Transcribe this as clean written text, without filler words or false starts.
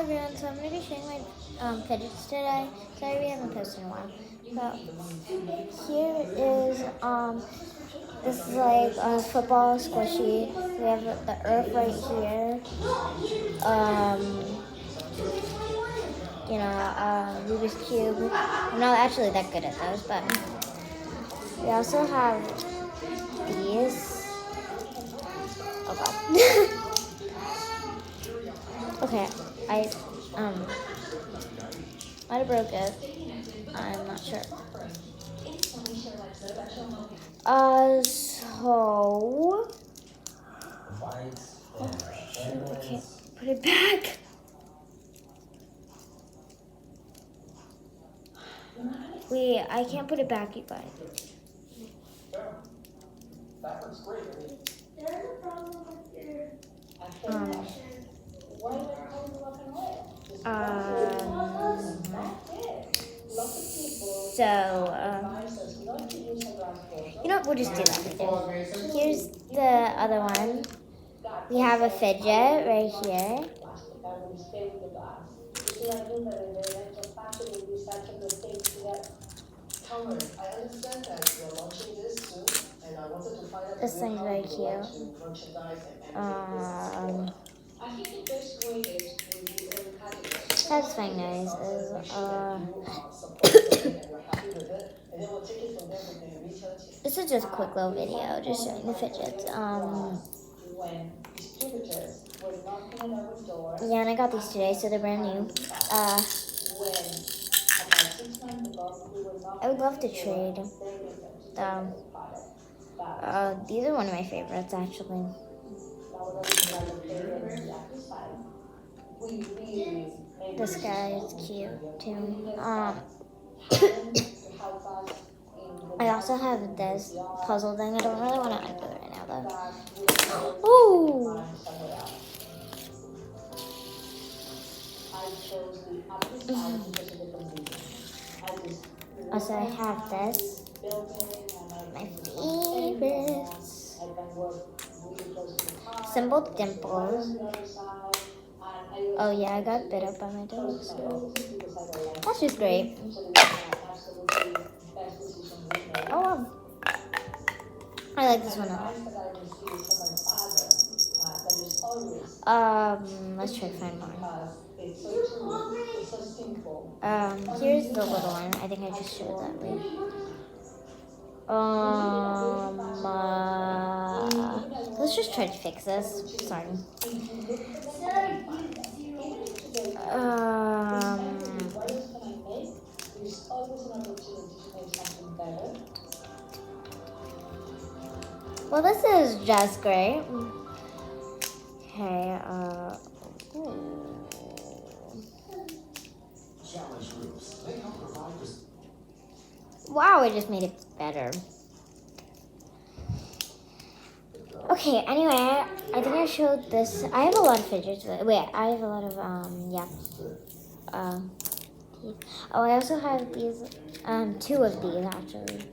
everyone, so I'm going to be showing my fidgets today. Sorry we haven't posted in a while. So here is this is like a football squishy. We have the earth right here. Rubik's Cube. I'm not actually that good at those, but we also have these. Oh god. Okay, I might have broke it. I'm not sure. So I can't put it back. Wait, I can't put it back, you guys. That looks great. There's a problem with your why are they calling black and white? You know what, we'll just do that. Here's the other one. We have a fidget right here. This thing's very cute. That's fine, guys. This is just a quick little video, just showing the fidgets. Yeah, and I got these today, so they're brand new. I would love to trade. These are one of my favorites, actually. This guy is cute too. I also have this puzzle thing. I don't really want to open it right now though. Ooh! Also, I have this. My favorites. Symbol dimples. Oh yeah, I got bit up by my dog, so that's just great. Oh wow. I like this one a lot. Let's try to find more. Here's the little one. I think I just showed that way. Let's just try to fix this. Sorry. Well, this is just great. Okay, wow, I just made it better. Okay, anyway, I think I showed this. I have a lot of fidgets. Wait, I have a lot of, oh, I also have these, two of these, actually.